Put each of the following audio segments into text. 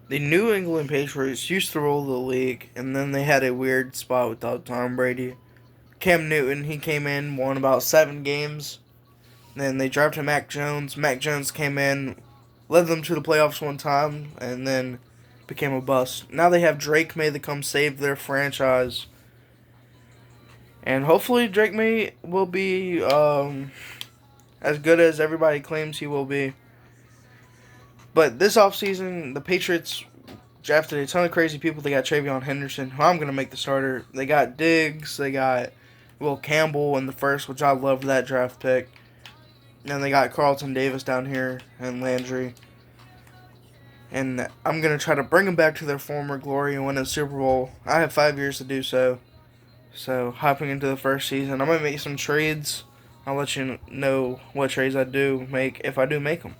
The New England Patriots used to rule the league, and then they had a weird spot without Tom Brady. Cam Newton, he came in, won about 7 games. Then they drafted Mac Jones. Mac Jones came in, led them to the playoffs one time, and then became a bust. Now they have Drake May to come save their franchise. And hopefully Drake May will be as good as everybody claims he will be. But this offseason, the Patriots drafted a ton of crazy people. They got Travion Henderson, who I'm going to make the starter. They got Diggs. They got Will Campbell in the first, which I loved that draft pick. And they got Carlton Davis down here and Landry. And I'm going to try to bring them back to their former glory and win a Super Bowl. I have 5 years to do so. So, hopping into the first season, I might make some trades. I'll let you know what trades I do make if I do make them.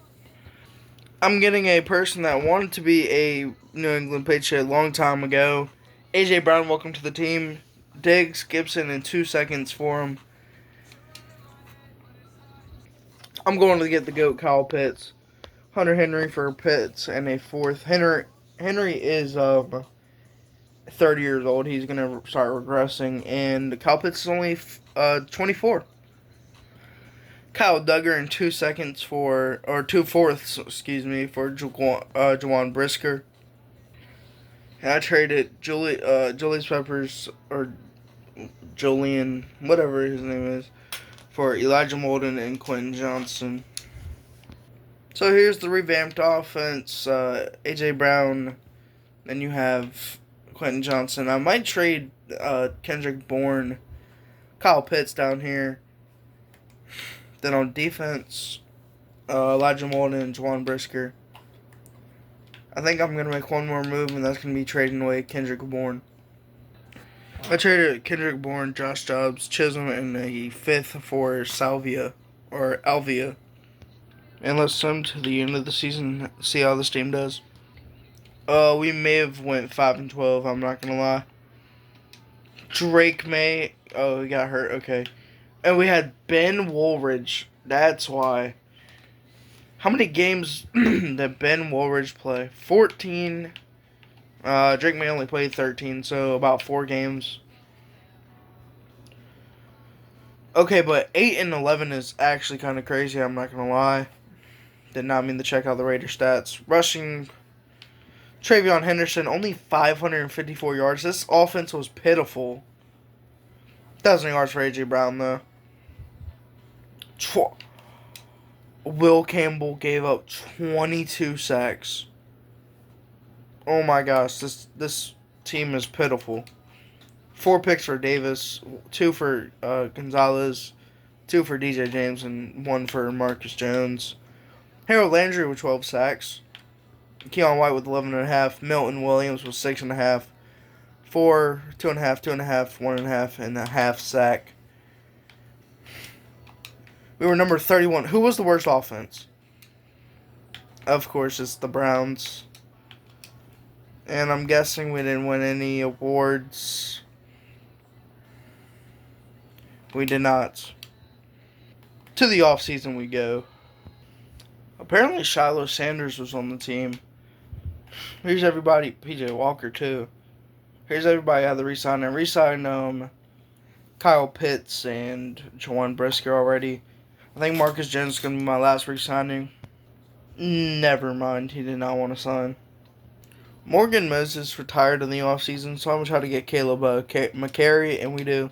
I'm getting a person that wanted to be a New England Patriot a long time ago. AJ Brown, welcome to the team. Diggs, Gibson in 2 seconds for him. I'm going to get the GOAT Kyle Pitts. Hunter Henry for Pitts and a fourth. Henry is 30 years old. He's going to start regressing. And Kyle Pitts is only 24. Kyle Duggar in 2 seconds or 2/4, excuse me, for Jawan Brisker. And I traded Julius Peppers, or Julian, whatever his name is, for Elijah Molden and Quentin Johnson. So here's the revamped offense. A.J. Brown, then you have Quentin Johnson. I might trade Kendrick Bourne, Kyle Pitts down here. Then on defense, Elijah Molden and Jawan Brisker. I think I'm going to make one more move, and that's going to be trading away Kendrick Bourne. I traded Kendrick Bourne, Josh Dobbs, Chisholm, and a fifth for Salvia, or Alvia. And let's sum to the end of the season, see how this team does. We may have went 5-12, I'm not going to lie. Drake May, he got hurt, okay. And we had Ben Woolridge, that's why. How many games did Ben Woolridge play? 14. Drake May only played 13, so about 4 games. Okay, but 8 and 11 is actually kind of crazy, I'm not going to lie. Did not mean to check out the Raiders stats. Rushing, Travion Henderson, only 554 yards. This offense was pitiful. 1,000 yards for A.J. Brown, though. Will Campbell gave up 22 sacks. Oh my gosh, this team is pitiful. 4 picks for Davis, 2 for Gonzalez, 2 for DJ James, and 1 for Marcus Jones. Harold Landry with 12 sacks. Keon White with 11.5. Milton Williams with 6.5. 4, 2.5, 2.5, 1.5, and a half sack. We were number 31. Who was the worst offense? Of course, it's the Browns. And I'm guessing we didn't win any awards. We did not. To the offseason we go. Apparently Shiloh Sanders was on the team. Here's everybody. PJ Walker, too. Here's everybody out of the re-sign. And re-signed Kyle Pitts and Jawan Brisker already. I think Marcus Jones is going to be my last re-signing. Never mind. He did not want to sign. Morgan Moses retired in the offseason, so I'm going to try to get Caleb McCary, and we do.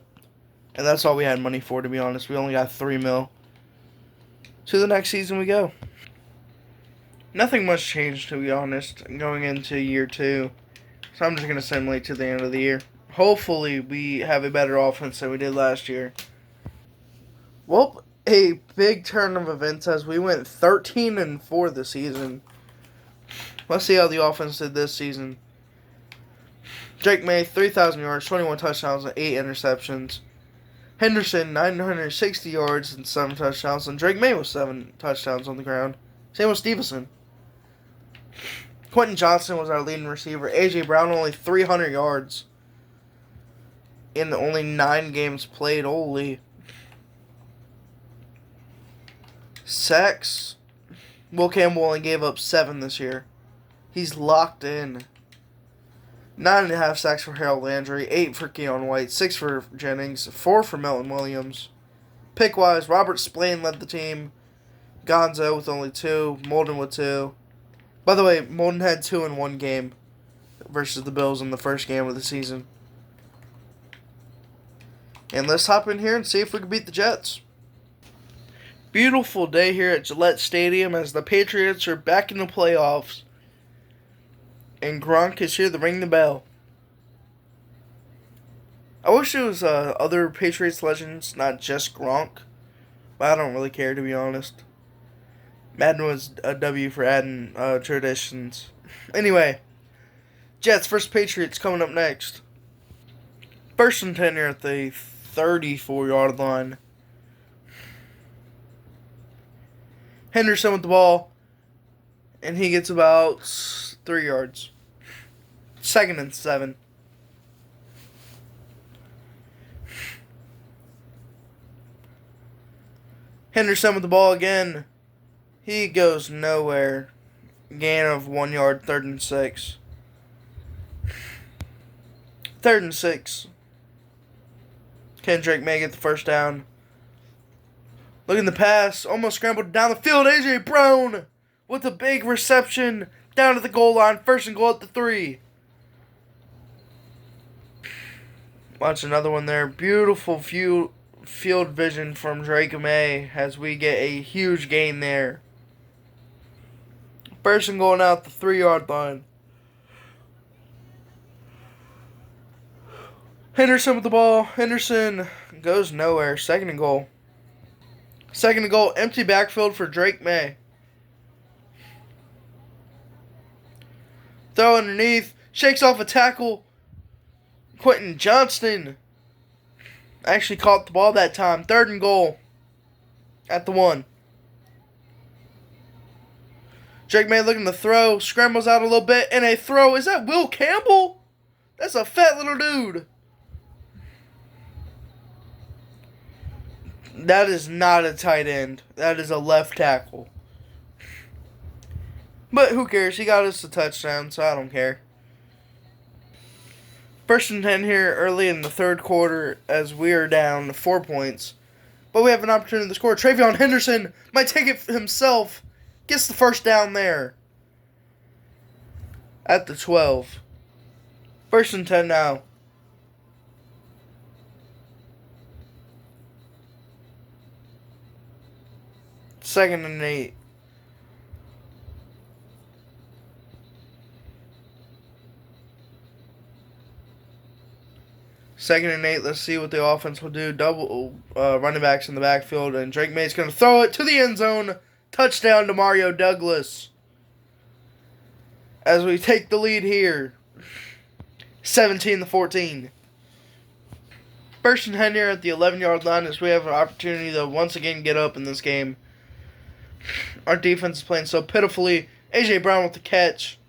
And that's all we had money for, to be honest. We only got $3 million. To the next season we go. Nothing much changed, to be honest, going into year 2. So I'm just going to simulate to the end of the year. Hopefully we have a better offense than we did last year. Well, a big turn of events as we went 13-4 this season. Let's see how the offense did this season. Drake May, 3,000 yards, 21 touchdowns, and 8 interceptions. Henderson, 960 yards and 7 touchdowns. And Drake May with 7 touchdowns on the ground. Same with Stevenson. Quentin Johnson was our leading receiver. A.J. Brown, only 300 yards in only 9 games played. Holy. Sacks. Will Campbell only gave up 7 this year. He's locked in. 9.5 sacks for Harold Landry, 8 for Keon White, 6 for Jennings, 4 for Milton Williams. Pick-wise, Robert Spillane led the team. Gonzo with only 2. Molden with 2. By the way, Molden had 2 in one game versus the Bills in the first game of the season. And let's hop in here and see if we can beat the Jets. Beautiful day here at Gillette Stadium as the Patriots are back in the playoffs. And Gronk is here to ring the bell. I wish it was other Patriots legends, not just Gronk. But I don't really care, to be honest. Madden was a W for adding traditions. Anyway, Jets versus Patriots coming up next. First and 10 here at the 34-yard line. Henderson with the ball, and he gets about 3 yards. 2nd and 7. Henderson with the ball again. He goes nowhere. Gain of 1 yard, 3rd and 6. 3rd and 6. Can Drake May get the first down? Looking the pass, almost scrambled down the field. A.J. Brown with a big reception down to the goal line. 1st and goal at the 3. Watch another one there. Beautiful field vision from Drake May as we get a huge gain there. 1st and goal out the 3-yard line. Henderson with the ball. Henderson goes nowhere. 2nd and goal. 2nd and goal. Empty backfield for Drake May. Throw underneath. Shakes off a tackle. Quentin Johnston actually caught the ball that time. 3rd and goal at the 1. Drake May looking to throw. Scrambles out a little bit. And a throw. Is that Will Campbell? That's a fat little dude. That is not a tight end. That is a left tackle. But who cares? He got us a touchdown, so I don't care. 1st and 10 here early in the 3rd quarter as we are down 4 points. But we have an opportunity to score. Travion Henderson might take it himself. Gets the first down there. At the 12. 1st and 10 now. Second and 8. Second and 8. Let's see what the offense will do. Double running backs in the backfield. And Drake May's going to throw it to the end zone. Touchdown to Mario Douglas. As we take the lead here. 17-14. 1st and 10 here at the 11-yard line as we have an opportunity to once again get up in this game. Our defense is playing so pitifully. A.J. Brown with the catch.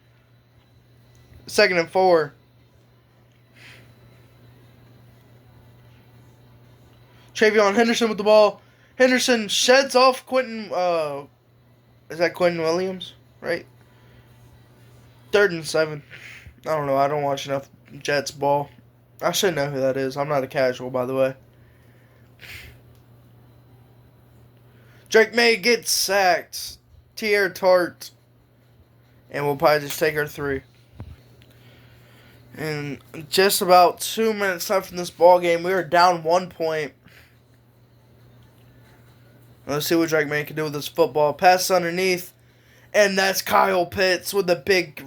2nd and 4. Travion Henderson with the ball. Henderson sheds off Quentin. Is that Quentin Williams? Right? 3rd and 7. I don't know. I don't watch enough Jets ball. I should know who that is. I'm not a casual, by the way. Drake May gets sacked. Tier Tart. And we'll probably just take our 3. And just about 2 minutes left in this ball game. We are down 1 point. Let's see what Drake May can do with this football. Pass underneath. And that's Kyle Pitts with a big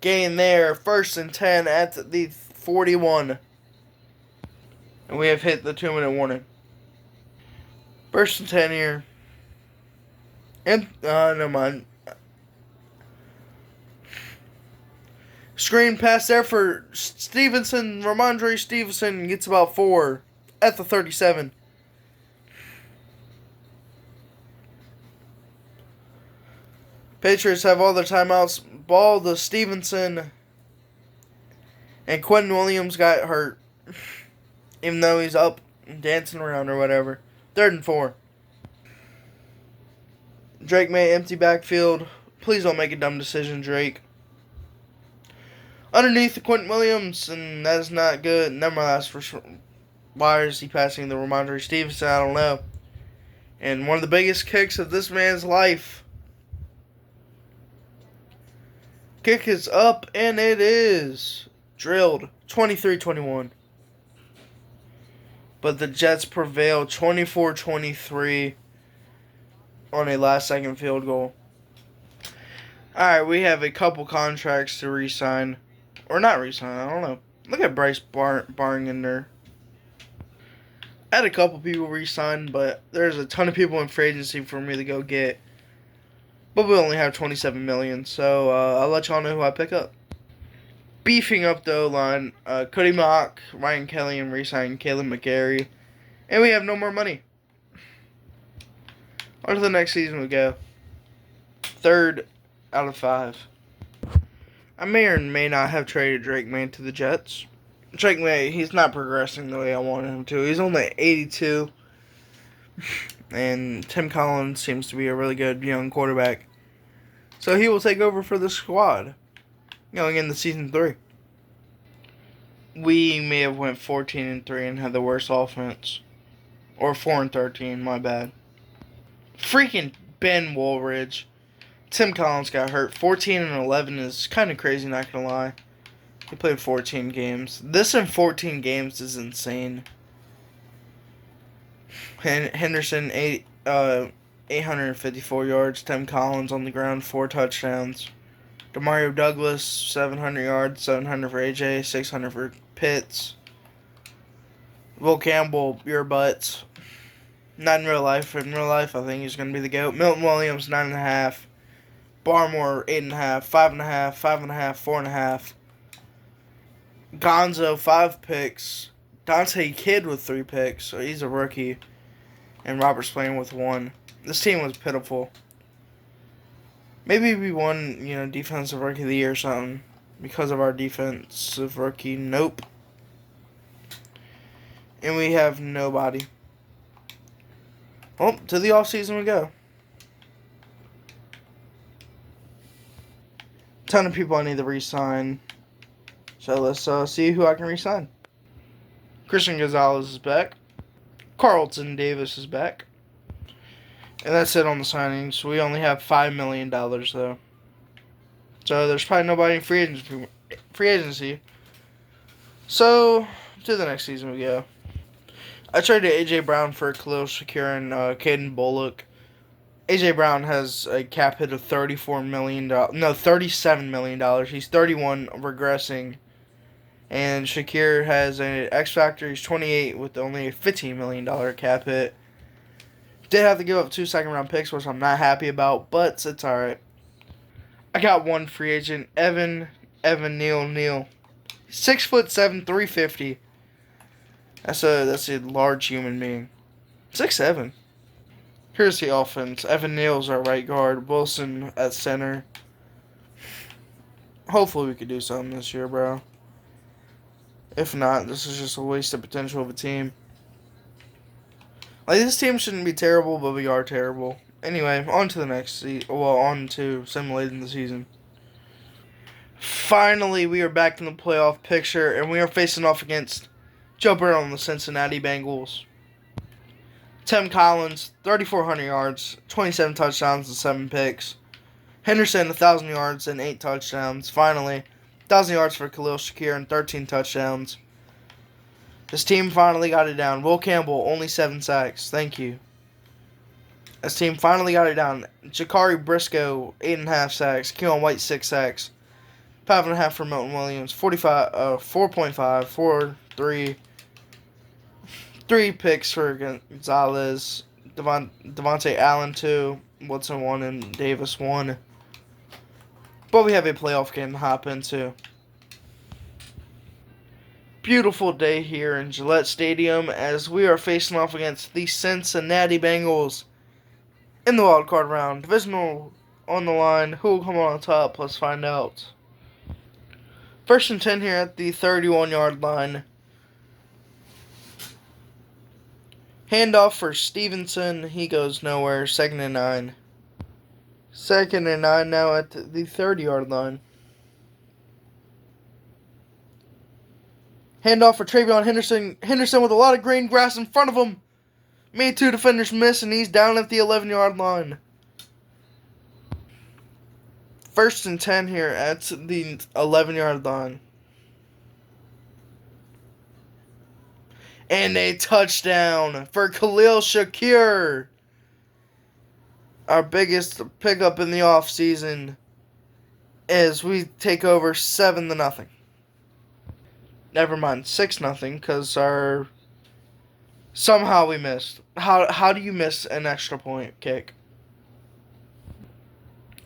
gain there. 1st and 10 at the 41. And we have hit the 2-minute warning. 1st and 10 here. And, never mind. Screen pass there for Stevenson. Ramondre Stevenson gets about 4 at the 37. Patriots have all their timeouts. Ball to Stevenson. And Quentin Williams got hurt. Even though he's up and dancing around or whatever. 3rd and 4. Drake May empty backfield. Please don't make a dumb decision, Drake. Underneath Quentin Williams, and that is not good. Nevertheless, for why is he passing the Ramondre Stevenson? I don't know. And one of the biggest kicks of this man's life. Kick is up, and it is drilled 23-21. But the Jets prevail 24-23 on a last-second field goal. Alright, we have a couple contracts to re-sign. Or not re-sign, I don't know. Look at Bryce Barring in there. I had a couple people re-sign, but there's a ton of people in free agency for me to go get. But we only have 27 million, so I'll let y'all know who I pick up. Beefing up the O-line, Cody Mock, Ryan Kelly, and re-signing Caleb McGarry. And we have no more money. On to the next season we go. 3rd out of 5. I may or may not have traded Drake May to the Jets. Drake May, he's not progressing the way I wanted him to. He's only 82. And Tim Collins seems to be a really good young quarterback. So he will take over for the squad going into season 3. We may have went 14-3 and had the worst offense. Or 4-13, my bad. Freaking Ben Woolridge. Tim Collins got hurt. 14-11 is kind of crazy, not going to lie. He played 14 games. This in 14 games is insane. Henderson, 854 yards. Tim Collins on the ground, 4 touchdowns. Demario Douglas, 700 yards, 700 for AJ, 600 for Pitts. Will Campbell, your butts. Not in real life. In real life, I think he's going to be the GOAT. Milton Williams, 9.5. Barmore, 8.5, 5.5, 5.5, 4.5. Gonzo, 5 picks. Dante Kidd with 3 picks, so he's a rookie. And Robert's playing with 1. This team was pitiful. Maybe we won, defensive rookie of the year or something because of our defensive rookie. Nope. And we have nobody. Well, to the offseason we go. Ton of people I need to re-sign. So let's see who I can re-sign. Christian Gonzalez is back. Carlton Davis is back. And that's it on the signings. We only have $5 million, though. So there's probably nobody in free agency. So, to the next season we go. I traded A.J. Brown for Khalil Shakir and Caden Bullock. A.J. Brown has a cap hit of $37 million. He's 31, regressing. And Shakir has an X Factor. He's 28 with only a $15 million cap hit. Did have to give up 2 second-round picks, which I'm not happy about, but it's alright. I got one free agent, Evan Neal. 6'7", 350. That's a large human being. 6'7". Here's the offense. Evan Neal's our right guard. Wilson at center. Hopefully we could do something this year, bro. If not, this is just a waste of potential of a team. This team shouldn't be terrible, but we are terrible. Anyway, on to the next on to simulating the season. Finally, we are back in the playoff picture, and we are facing off against Joe Burrow and the Cincinnati Bengals. Tim Collins, 3,400 yards, 27 touchdowns and 7 picks. Henderson, 1,000 yards and 8 touchdowns. Finally, 1,000 yards for Khalil Shakir and 13 touchdowns. This team finally got it down. Will Campbell, only 7 sacks. Thank you. This team finally got it down. Jakari Briscoe, 8.5 sacks. Keon White, 6 sacks. 5.5 for Milton Williams. 4.5, 4, 3. 3 picks for Gonzalez. Devontae Allen, 2. Woodson, 1. And Davis, 1. But we have a playoff game to hop into. Beautiful day here in Gillette Stadium as we are facing off against the Cincinnati Bengals in the wild card round. Divisional on the line. Who will come on top? Let's find out. 1st and 10 here at the 31-yard line. Handoff for Stevenson. He goes nowhere. 2nd and 9. 2nd and 9 now at the 30-yard line. Handoff for Travion Henderson. Henderson with a lot of green grass in front of him. Made two defenders miss, and he's down at the 11-yard line. 1st and 10 here at the 11-yard line. And a touchdown for Khalil Shakir. Our biggest pickup in the offseason as we take over 7-0. Never mind, 6-0, because somehow we missed. How do you miss an extra point kick?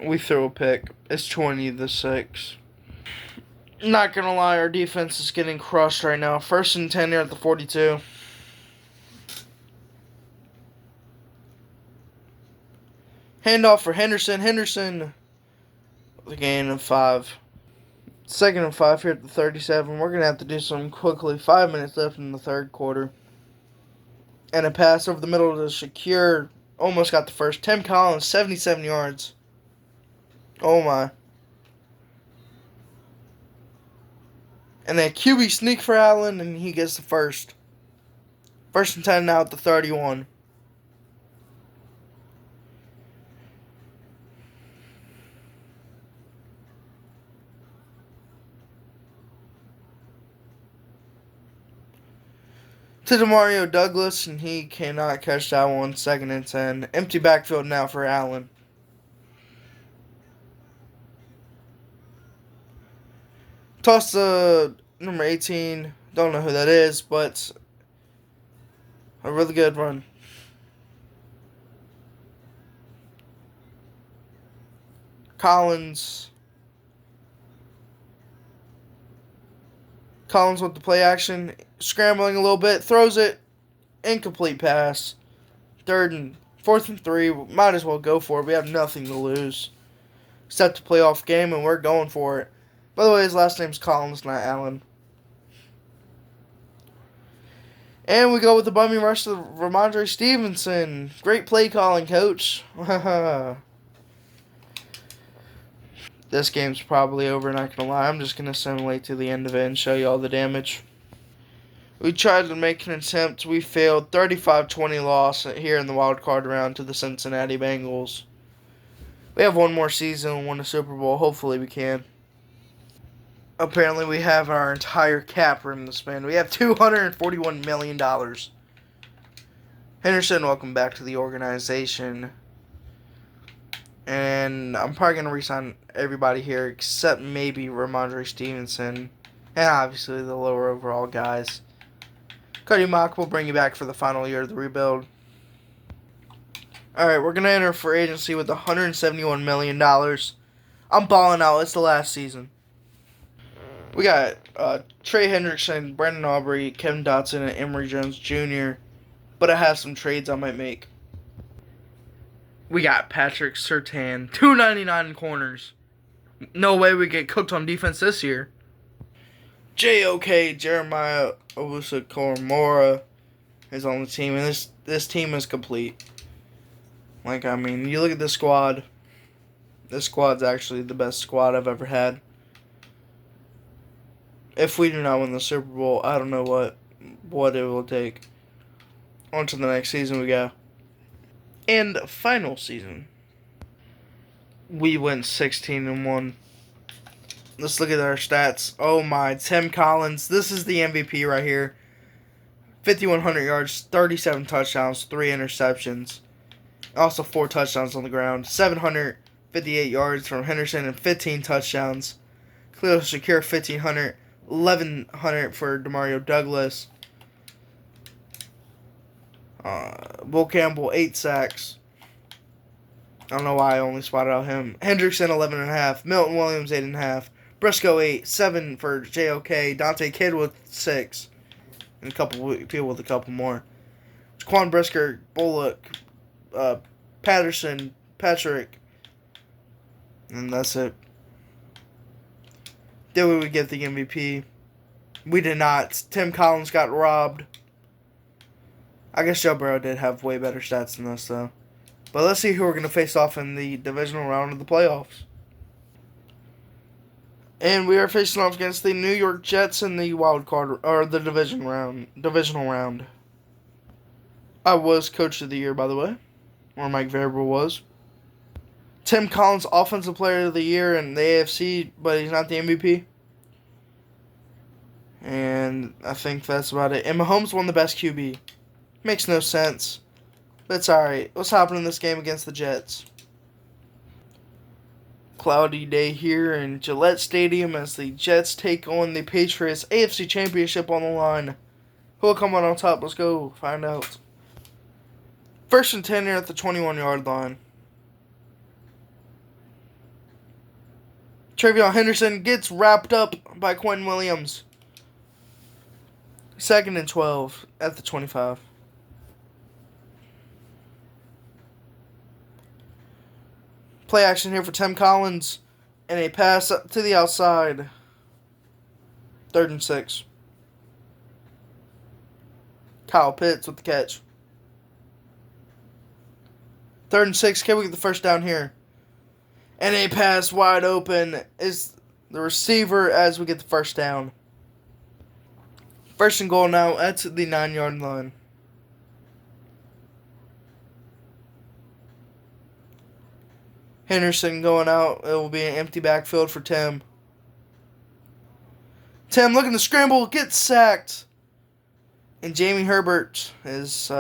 We threw a pick. It's 20-6. Not gonna lie, our defense is getting crushed right now. 1st and 10 here at the 42. Handoff for Henderson. Henderson with a gain of 5. 2nd and 5 here at the 37. We're gonna have to do something quickly. 5 minutes left in the 3rd quarter. And a pass over the middle to Shakir. Almost got the first. Tim Collins, 77 yards. Oh my. And then QB sneak for Allen, and he gets the first. 1st and 10 now at the 31. To Demario Douglas, and he cannot catch that one. 2nd and 10. Empty backfield now for Allen. Toss to number 18. Don't know who that is, but a really good run. Collins with the play action. Scrambling a little bit. Throws it. Incomplete pass. 4th and 3. Might as well go for it. We have nothing to lose. Except a playoff game, and we're going for it. By the way, his last name's Collins, not Allen. And we go with the bumming rush to Ramondre Stevenson. Great play calling, coach. This game's probably over, not going to lie. I'm just going to simulate to the end of it and show you all the damage. We tried to make an attempt. We failed. 35-20 loss here in the wild card round to the Cincinnati Bengals. We have one more season and win a Super Bowl. Hopefully we can. Apparently we have our entire cap room to spend. We have $241 million. Henderson, welcome back to the organization. And I'm probably going to re-sign everybody here except maybe Ramondre Stevenson. And obviously the lower overall guys. Cody Mock will bring you back for the final year of the rebuild. Alright, we're going to enter free agency with $171 million. I'm balling out. It's the last season. We got Trey Hendrickson, Brandon Aubrey, Kevin Dotson, and Emory Jones Jr. But I have some trades I might make. We got Patrick Surtain, $2.99 in corners. No way we get cooked on defense this year. JOK, Jeremiah Owusu-Koramoah is on the team, and this team is complete. Like, I mean, you look at this squad. This squad's actually the best squad I've ever had. If we do not win the Super Bowl, I don't know what it will take. On to the next season we go. And final season. We went 16-1. Let's look at our stats. Oh my, Tim Collins. This is the MVP right here. 5,100 yards, 37 touchdowns, 3 interceptions. Also 4 touchdowns on the ground. 758 yards from Henderson and 15 touchdowns. Khalil Shakir, 1,500. 1,100 for Demario Douglas. Bull Campbell, 8 sacks. I don't know why I only spotted out him. Hendrickson, 11.5. Milton Williams, 8.5. Briscoe, 8. 7 for JOK. Dante Kidd with 6. And a couple people with a couple more. Jaquan Brisker, Bullock, Patterson, Patrick. And that's it. Did we get the MVP? We did not. Tim Collins got robbed. I guess Joe Burrow did have way better stats than us, though. But let's see who we're going to face off in the divisional round of the playoffs. And we are facing off against the New York Jets in the wild card or the divisional round. I was coach of the year, by the way, or Mike Vrabel was. Tim Collins, offensive player of the year in the AFC, but he's not the MVP. And I think that's about it. And Mahomes won the best QB. Makes no sense, but it's alright. What's happening in this game against the Jets? Cloudy day here in Gillette Stadium as the Jets take on the Patriots. AFC Championship on the line. Who will come out on top? Let's go find out. 1st and 10 here at the 21-yard line. Travion Henderson gets wrapped up by Quentin Williams. 2nd and 12 at the 25. Play action here for Tim Collins. And a pass to the outside. 3rd and 6. Kyle Pitts with the catch. 3rd and 6. Can we get the first down here? And a pass wide open is the receiver as we get the first down. 1st and goal now at the 9-yard line. Henderson going out. It will be an empty backfield for Tim. Tim looking to scramble, gets sacked. And Jamie Herbert is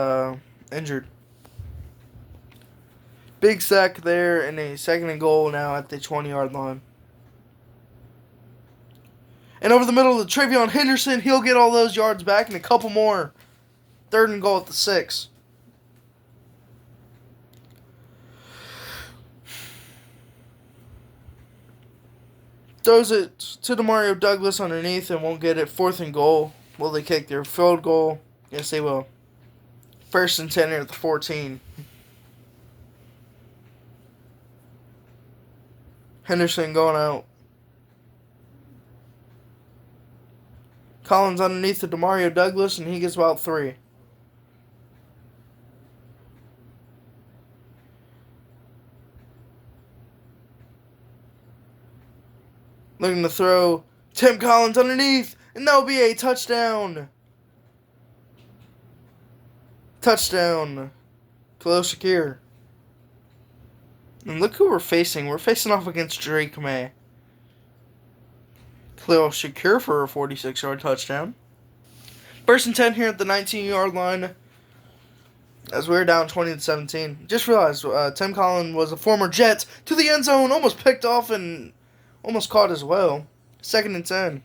injured. Big sack there, and a 2nd and goal now at the 20-yard line. And over the middle of the Travion Henderson, he'll get all those yards back and a couple more. 3rd and goal at the 6. Throws it to Demario Douglas underneath and won't get it. 4th and goal. Will they kick their field goal? Yes, they will. 1st and 10 here at the 14. Henderson going out. Collins underneath to Demario Douglas, and he gets about 3. Looking to throw. Tim Collins underneath, and that'll be a touchdown. Touchdown. Khalil Shakir. And look who we're facing. We're facing off against Drake May. Khalil Shakir for a 46-yard touchdown. 1st and 10 here at the 19-yard line. As we're down 20-17. Just realized Tim Collins was a former Jet to the end zone. Almost picked off and almost caught as well. 2nd and 10.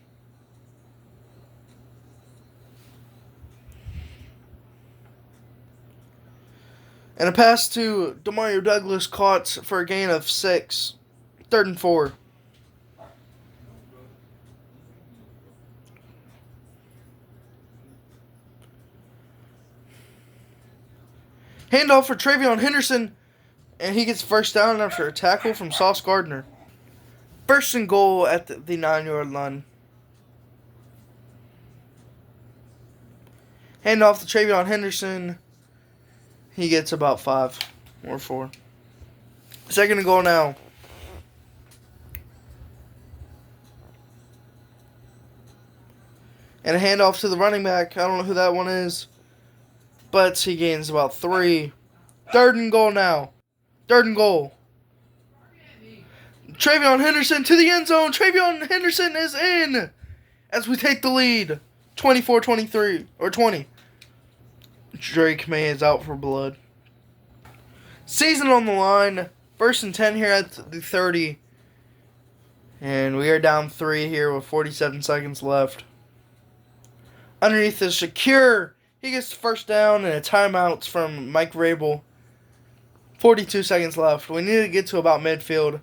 And a pass to Demario Douglas caught for a gain of 6. 3rd and 4. Handoff for Travion Henderson, and he gets first down after a tackle from Sauce Gardner. 1st and goal at the 9-yard line. Handoff to Travion Henderson. He gets about 5 or 4. 2nd and goal now. And a handoff to the running back. I don't know who that one is, but he gains about 3. 3rd and goal now. 3rd and goal. Travion Henderson to the end zone. Travion Henderson is in as we take the lead. 24-23 or 20. Drake May is out for blood. Season on the line. 1st and 10 here at the 30. And we are down 3 here with 47 seconds left. Underneath is Shakir. He gets the first down and a timeout from Mike Vrabel. 42 seconds left. We need to get to about midfield.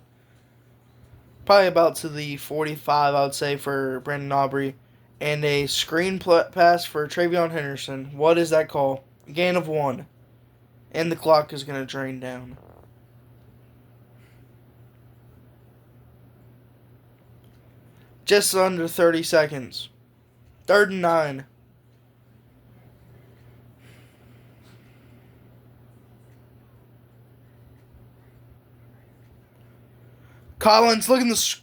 Probably about to the 45, I would say, for Brandon Aubrey. And a screen pass for Travion Henderson. What is that call? Gain of 1. And the clock is going to drain down. Just under 30 seconds. 3rd and 9. Collins looking to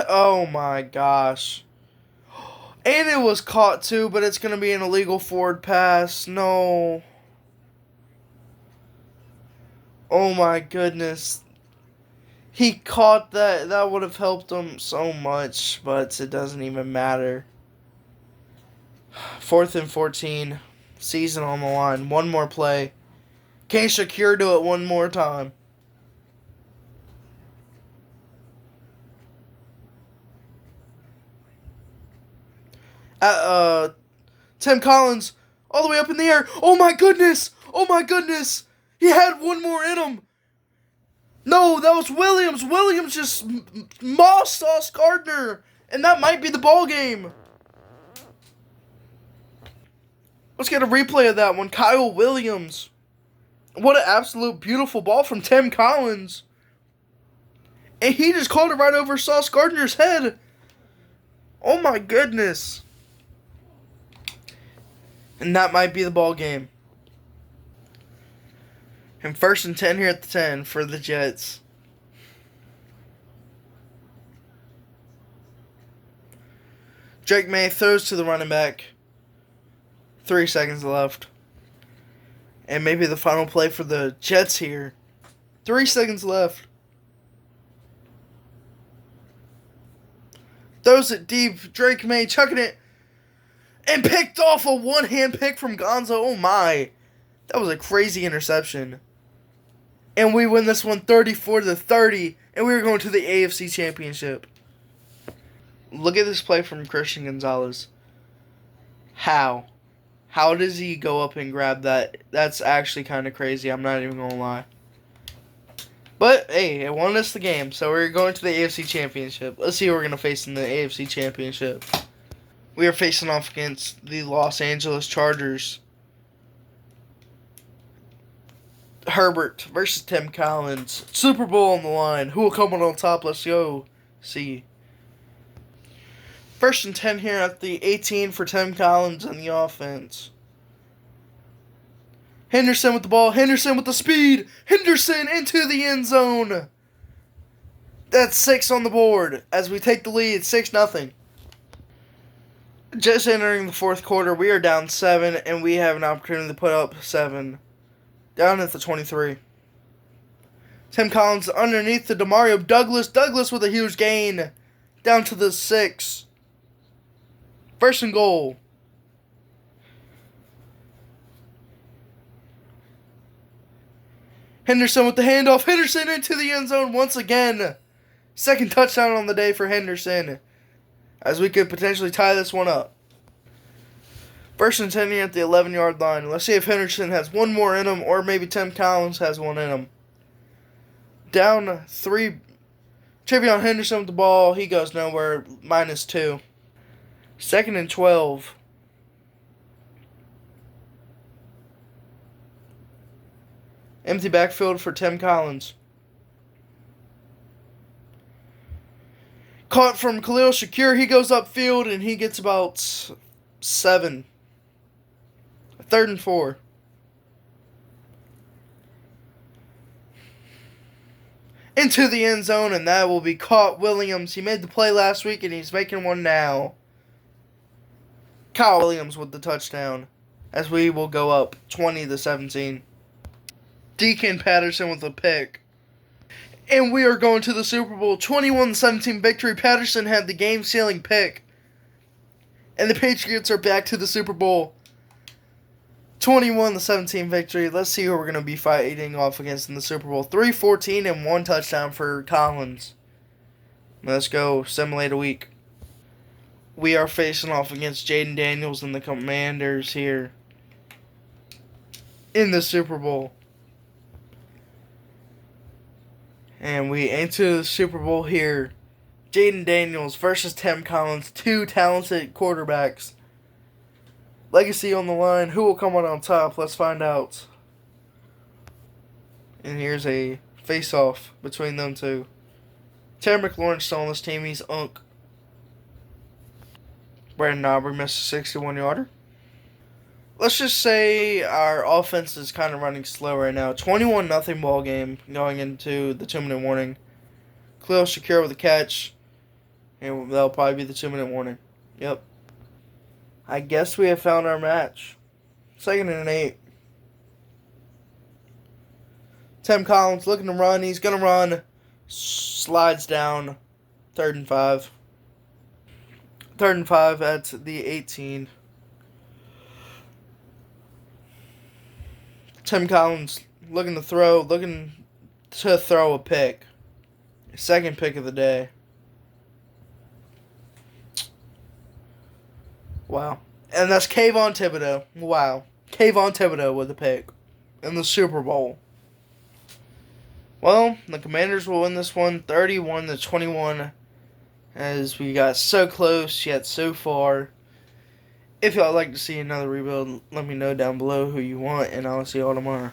Oh my gosh. And it was caught too, but it's going to be an illegal forward pass. No. Oh my goodness. He caught that. That would have helped him so much, but it doesn't even matter. 4th and 14. Season on the line. One more play. Can Shakir do it one more time? Uh, Tim Collins, all the way up in the air. Oh my goodness! Oh my goodness! He had one more in him. No, that was Williams. Williams just mossed Sauce Gardner, and that might be the ball game. Let's get a replay of that one. Kyle Williams. What an absolute beautiful ball from Tim Collins. And he just called it right over Sauce Gardner's head. Oh my goodness. And that might be the ball game. And 1st and 10 here at the 10 for the Jets. Drake May throws to the running back. 3 seconds left. And maybe the final play for the Jets here. 3 seconds left. Throws it deep. Drake May chucking it. And picked off a one-hand pick from Gonzo. Oh my. That was a crazy interception. And we win this one 34-30. And we're going to the AFC Championship. Look at this play from Christian Gonzalez. How? How does he go up and grab that? That's actually kind of crazy. I'm not even going to lie. But, hey, it won us the game. So we're going to the AFC Championship. Let's see who we're going to face in the AFC Championship. We are facing off against the Los Angeles Chargers. Herbert versus Tim Collins. Super Bowl on the line. Who will come on top? Let's go see. 1st and 10 here at the 18 for Tim Collins and the offense. Henderson with the ball. Henderson with the speed. Henderson into the end zone. That's 6 on the board as we take the lead. 6-0. Just entering the 4th quarter, we are down 7, and we have an opportunity to put up 7. Down at the 23. Tim Collins underneath the Demario Douglas. Douglas with a huge gain. Down to the 6. 1st and goal. Henderson with the handoff. Henderson into the end zone once again. 2nd touchdown on the day for Henderson, as we could potentially tie this one up. 1st and 10 here at the 11-yard line. Let's see if Henderson has one more in him, or maybe Tim Collins has one in him. Down 3. Trevion Henderson with the ball. He goes nowhere. -2. 2nd and 12. Empty backfield for Tim Collins. Caught from Khalil Shakir. He goes upfield and he gets about 7. 3rd and 4. Into the end zone, and that will be caught. Williams. He made the play last week and he's making one now. Kyle Williams with the touchdown, as we will go up 20-17. Deacon Patterson with a pick. And we are going to the Super Bowl. 21-17 victory. Patterson had the game-sealing pick. And the Patriots are back to the Super Bowl. 21-17 victory. Let's see who we're going to be fighting off against in the Super Bowl. 3-14 and 1 touchdown for Collins. Let's go. Simulate a week. We are facing off against Jaden Daniels and the Commanders here in the Super Bowl. And we enter the Super Bowl here. Jaden Daniels versus Tim Collins. 2 talented quarterbacks. Legacy on the line. Who will come out on top? Let's find out. And here's a face-off between them two. Terry McLaurin's still on this team. He's Unk. Brandon Aubrey missed a 61-yarder. Let's just say our offense is kind of running slow right now. 21-0 ball game going into the 2-minute warning. Khalil Shakir with a catch. And that'll probably be the 2-minute warning. Yep. I guess we have found our match. 2nd and 8. Tim Collins looking to run. He's going to run. Slides down. 3rd and 5. 3rd and 5 at the 18. Tim Collins looking to throw a pick. 2nd pick of the day. Wow. And that's Kayvon Thibodeau. Wow. Kayvon Thibodeau with a pick in the Super Bowl. Well, the Commanders will win this one 31-21, as we got so close yet so far. If y'all like to see another rebuild, let me know down below who you want, and I'll see y'all tomorrow.